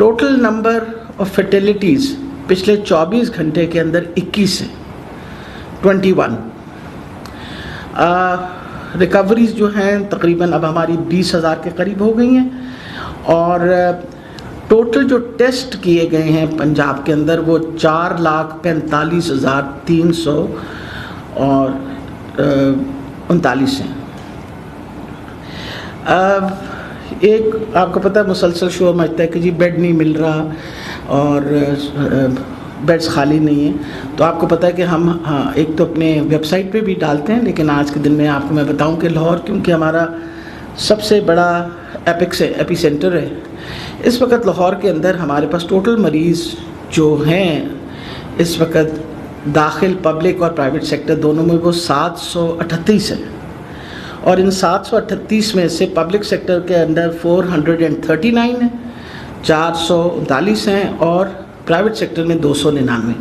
Total number of फर्टिलिटीज़ पिछले 24 घंटे के अंदर 21 है, 21। रिकवरीज जो हैं तकरीबन अब हमारी 20,000 के करीब हो गई हैं, और टोटल जो टेस्ट किए गए हैं पंजाब के अंदर वो 4,45,339 हैं। एक आपको पता है मुसलसल शो मचता है कि जी बेड नहीं मिल रहा और बेड्स खाली नहीं है, तो आपको पता है कि हम एक तो अपने वेबसाइट पे भी डालते हैं, लेकिन आज के दिन में आपको मैं बताऊं कि लाहौर क्योंकि हमारा सबसे बड़ा एपी सेंटर है, इस वक्त लाहौर के अंदर हमारे पास टोटल मरीज़ जो हैं इस वक्त दाखिल पब्लिक और प्राइवेट सेक्टर दोनों में वो 738 है, और इन 738 में से पब्लिक सेक्टर के अंदर 439 है, 439 हैं, और प्राइवेट सेक्टर में 299।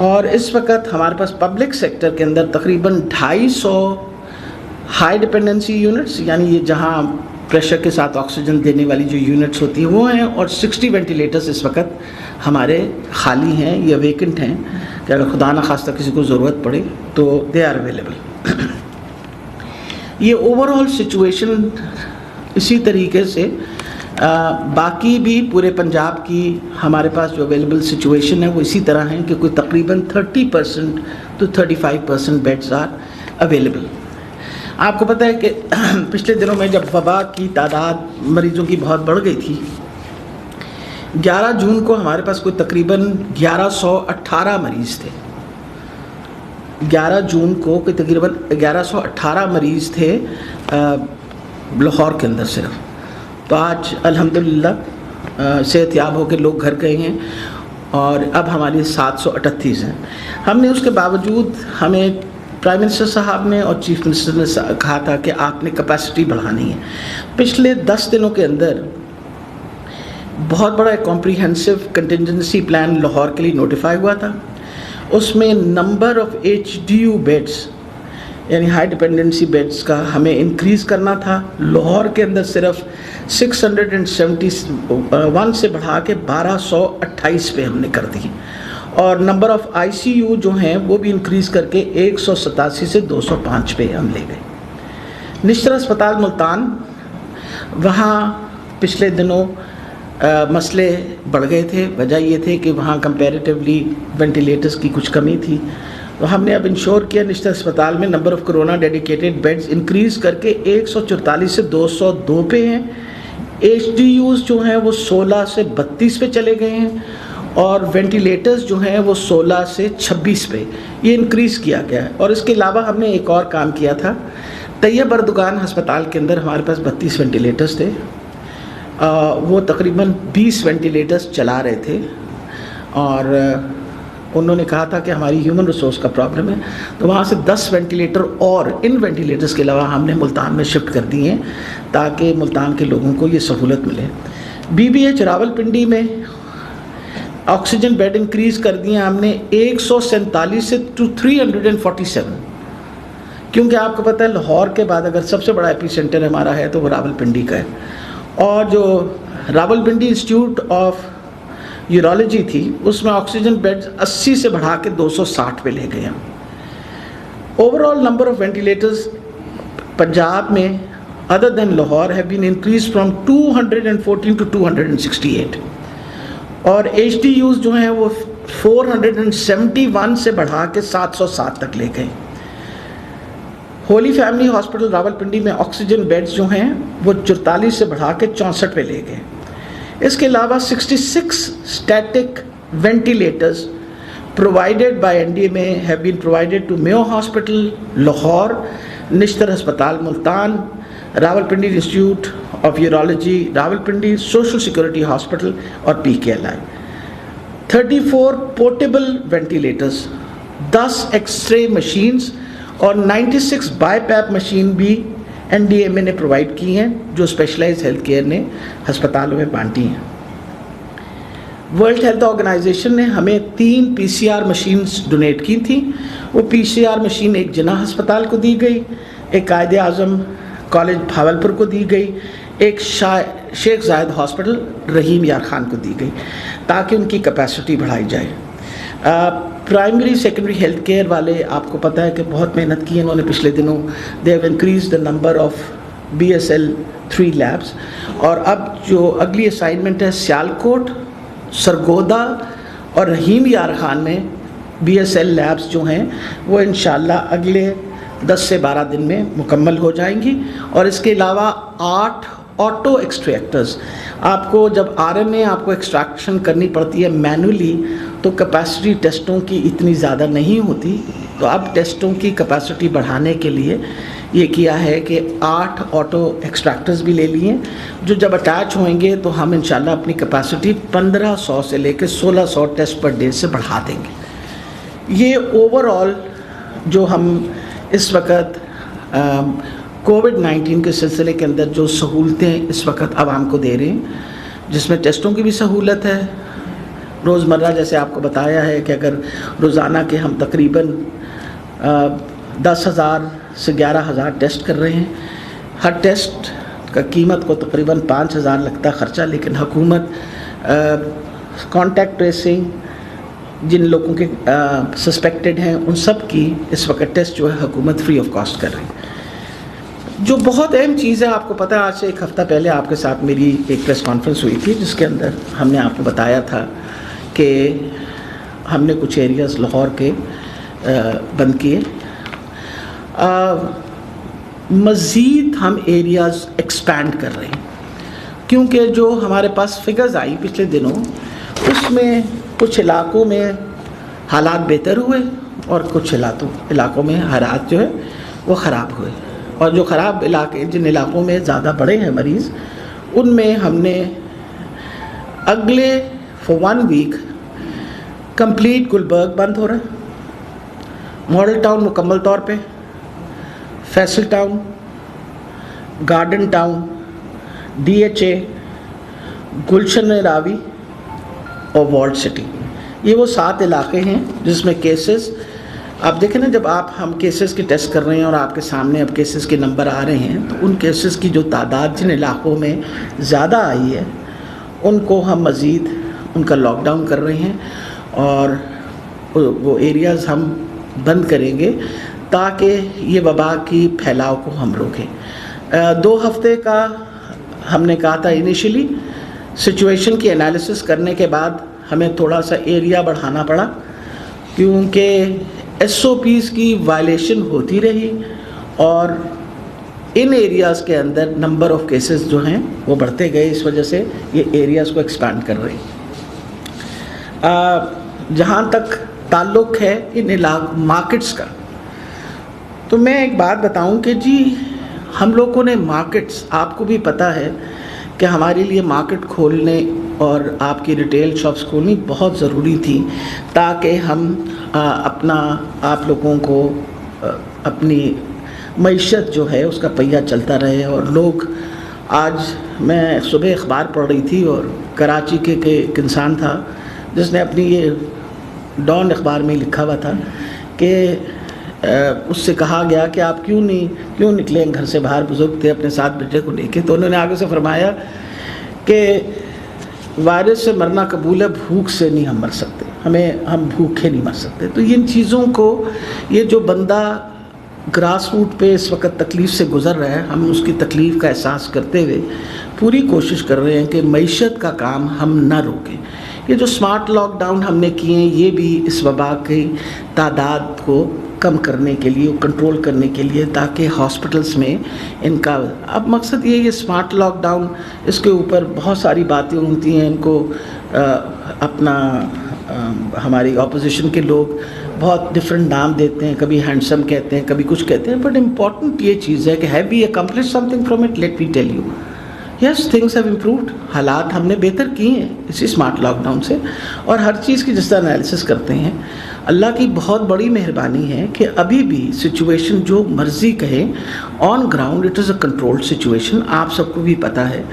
और इस वक्त हमारे पास पब्लिक सेक्टर के अंदर तकरीबन 250 हाई डिपेंडेंसी यूनिट्स, यानी ये जहाँ प्रेशर के साथ ऑक्सीजन देने वाली जो यूनिट्स होती हैं वो हैं, और 60 वेंटिलेटर्स इस वक्त हमारे खाली हैं या वेकेंट हैं कि अगर खुदा न खास्ता किसी को ज़रूरत पड़े तो दे आर अवेलेबल। ये ओवरऑल सिचुएशन इसी तरीके से बाकी भी पूरे पंजाब की हमारे पास जो अवेलेबल सिचुएशन है वो इसी तरह है कि कोई तकरीबन 30% to 35% बेड्स आर अवेलेबल। आपको पता है कि पिछले दिनों में जब वबा की तादाद मरीज़ों की बहुत बढ़ गई थी, 11 जून को हमारे पास कोई तकरीबन 1118 मरीज़ थे। 11 जून को कोई तकरीबन 1118 मरीज़ थे लाहौर के अंदर सिर्फ। तो आज अल्हम्दुलिल्लाह सेहतयाब होकर लोग घर गए हैं और अब हमारी 738 हैं। हमने उसके बावजूद, हमें प्राइम मिनिस्टर साहब ने और चीफ मिनिस्टर ने कहा था कि आपने कैपेसिटी बढ़ानी है। पिछले 10 दिनों के अंदर बहुत बड़ा एक कॉम्प्रिहेंसिव कंटिजेंसी प्लान लाहौर के लिए नोटिफाई हुआ था। उसमें नंबर ऑफ़ HDU बेड्स यानी हाई डिपेंडेंसी बेड्स का हमें इंक्रीज़ करना था। लाहौर के अंदर सिर्फ 671 से बढ़ा के 1228 पे हमने कर दी, और नंबर ऑफ़ ICU जो हैं वो भी इंक्रीज़ करके 187 से 205 पे हम ले गए। निश्तर अस्पताल मुल्तान, वहाँ पिछले दिनों मसले बढ़ गए थे। वजह ये थे कि वहाँ कंपैरेटिवली वेंटिलेटर्स की कुछ कमी थी, तो हमने अब इंश्योर किया निश्चित अस्पताल में number of corona dedicated beds increase करके 144 से 202 पे हैं। HDUs जो हैं वो 16 से 32 पे चले गए हैं, और वेंटिलेटर्स जो हैं वो 16 से 26 पे ये इंक्रीज़ किया गया है। और इसके अलावा हमने एक और काम किया था। तैयब अर्दगान अस्पताल के अंदर हमारे पास 32 वेंटिलेटर्स थे, वो तकरीबन 20 वेंटिलेटर्स चला रहे थे, और उन्होंने कहा था कि हमारी ह्यूमन रिसोर्स का प्रॉब्लम है, तो वहाँ से 10 वेंटिलेटर और इन वेंटिलेटर्स के अलावा हमने मुल्तान में शिफ्ट कर दिए हैं ताकि मुल्तान के लोगों को ये सहूलत मिले। BBH रावलपिंडी में ऑक्सीजन बेड इंक्रीज़ कर दिए हमने 147 से 347, क्योंकि आपको पता है लाहौर के बाद अगर सबसे बड़ा एपी सेंटर हमारा है तो वो रावलपिंडी का है, और जो रावलपिंडी इंस्टीट्यूट ऑफ यूरोलॉजी थी उसमें ऑक्सीजन बेड्स 80 से बढ़ा के 260 पे ले गए हम। Overall number of ventilators Punjab में other than Lahore have been increase from 214 to 268, और HDUs जो हैं वो 471 से बढ़ा के 707 तक ले गए। होली फैमिली हॉस्पिटल रावलपिंडी में ऑक्सीजन बेड्स जो हैं वो 44 से बढ़ा के 64 पे ले गए। इसके अलावा 66 static ventilators provided by NDMA have been provided to Mayo hospital Lahore, Nishtar अस्पताल Multan, Rawalpindi institute of urology Rawalpindi, social security hospital और PKLI। 34 portable ventilators, 10 X ray machines और 96 बाईपैप मशीन भी NDMA ने प्रोवाइड की हैं, जो स्पेशलाइज्ड हेल्थ केयर ने अस्पतालों में बांटी हैं। वर्ल्ड हेल्थ ऑर्गेनाइजेशन ने हमें 3 PCR मशीन्स डोनेट की थी। वो PCR मशीन एक जिन्ना अस्पताल को दी गई, एक कायदे आज़म कॉलेज भावलपुर को दी गई, एक शेख जायद हॉस्पिटल रहीम यार खान को दी गई ताकि उनकी कैपेसिटी बढ़ाई जाए। प्राइमरी सेकेंडरी हेल्थ केयर वाले, आपको पता है कि बहुत मेहनत की है इन्होंने पिछले दिनों। They have increase the number of BSL 3 labs, और अब जो अगली असाइनमेंट है सियालकोट, सरगोदा और रहीम यार खान में BSL लैब्स जो हैं वो इंशाल्लाह अगले 10 से 12 दिन में मुकम्मल हो जाएंगी। और इसके अलावा 8 ऑटो एक्सट्रैक्टर्स, आपको जब RNA आपको एक्सट्रैक्शन करनी पड़ती है मैनुअली तो कैपेसिटी टेस्टों की इतनी ज़्यादा नहीं होती, तो अब टेस्टों की कैपेसिटी बढ़ाने के लिए ये किया है कि 8 ऑटो एक्सट्रैक्टर्स भी ले लिए, जो जब अटैच होंगे तो हम इंशाल्लाह अपनी कैपेसिटी 1500 से लेकर 1600 टेस्ट पर डे से बढ़ा देंगे। ये ओवरऑल जो हम इस वक्त कोविड-19 के सिलसिले के अंदर जो सहूलतें इस वक्त आवाम को दे रहे हैं, जिसमें टेस्टों की भी सहूलत है, रोज़मर्रा जैसे आपको बताया है कि अगर रोज़ाना के हम तकरीबन 10,000 से 11,000 टेस्ट कर रहे हैं, हर टेस्ट का कीमत को तकरीबन 5,000 लगता ख़र्चा, लेकिन हुकूमत कॉन्टैक्ट ट्रेसिंग जिन लोगों के सस्पेक्टेड हैं उन सब की इस वक्त टेस्ट जो है हुकूमत फ्री ऑफ कॉस्ट कर रही है। जो बहुत अहम चीज़ है, आपको पता है आज से 1 हफ़्ता पहले आपके साथ मेरी एक प्रेस कॉन्फ्रेंस हुई थी जिसके अंदर हमने आपको बताया था कि हमने कुछ एरियाज़ लाहौर के बंद किए। मज़ीद हम एरियाज़ एक्सपैंड कर रहे हैं क्योंकि जो हमारे पास फिगर्स आई पिछले दिनों उसमें कुछ इलाकों में हालात बेहतर हुए और कुछ इलाकों में हालात जो है वो ख़राब हुए, और जो ख़राब इलाके जिन इलाकों में ज़्यादा बड़े हैं मरीज़ उनमें हमने अगले फॉर 1 वीक कंप्लीट गुलबर्ग बंद हो रहा है, मॉडल टाउन मुकम्मल तौर पे, Faisal town, garden town, DHA, गुलशन रावी और वॉल्ड सिटी, ये वो 7 इलाके हैं जिसमें केसेस, आप देखें ना जब हम केसेस के टेस्ट कर रहे हैं और आपके सामने अब केसेस के नंबर आ रहे हैं, तो उन केसेस की जो तादाद जिन इलाकों में ज़्यादा आई है उनको हम मज़ीद उनका लॉकडाउन कर रहे हैं और वो एरियाज़ हम बंद करेंगे ताकि ये वबा की फैलाव को हम रोकें। 2 हफ्ते का हमने कहा था इनिशियली, सिचुएशन की एनालिसिस करने के बाद हमें थोड़ा सा एरिया बढ़ाना पड़ा क्योंकि SOPs की वायलेशन होती रही और इन एरियाज़ के अंदर नंबर ऑफ़ केसेस जो हैं वो बढ़ते गए, इस वजह से ये एरियाज़ को एक्सपैंड कर रहे हैं। जहाँ तक ताल्लुक़ है इन मार्केट्स का, तो मैं एक बात बताऊं कि जी हम लोगों ने मार्केट्स, आपको भी पता है कि हमारे लिए मार्केट खोलने और आपकी रिटेल शॉप्स खोलनी बहुत ज़रूरी थी ताकि हम आप लोगों को अपनी मईशत जो है उसका पहिया चलता रहे। और लोग, आज मैं सुबह अखबार पढ़ रही थी और कराची के एक इंसान था जिसने अपनी ये डॉन अखबार में लिखा हुआ था कि उससे कहा गया कि आप क्यों निकले घर से बाहर, बुजुर्ग थे अपने साथ बेटे को लेके, तो उन्होंने आगे से फरमाया कि वायरस से मरना कबूल है, भूख से नहीं हम मर सकते, हम भूखे नहीं मर सकते। तो इन चीज़ों को, ये जो बंदा ग्रास रूट पे इस वक्त तकलीफ़ से गुज़र रहा है, हम उसकी तकलीफ़ का एहसास करते हुए पूरी कोशिश कर रहे हैं कि मईशत का काम हम ना रोकें। ये जो स्मार्ट लॉकडाउन हमने किए हैं ये भी इस वबा की तादाद को कम करने के लिए, कंट्रोल करने के लिए, ताकि हॉस्पिटल्स में इनका, अब मकसद ये स्मार्ट लॉकडाउन, इसके ऊपर बहुत सारी बातें होती हैं, इनको हमारी ऑपोजिशन के लोग बहुत डिफरेंट नाम देते हैं, कभी हैंडसम कहते हैं, कभी कुछ कहते हैं, बट इम्पॉर्टेंट ये चीज़ है कि have we accomplish something from it, let me tell you, yes things have improved, हालात हमने बेहतर किए हैं इसी स्मार्ट लॉकडाउन से। और हर चीज़ की जिस तरह एनालिसिस करते हैं, अल्लाह की बहुत बड़ी मेहरबानी है कि अभी भी सिचुएशन जो मर्ज़ी कहे on ground it is a controlled situation, आप सबको भी पता है।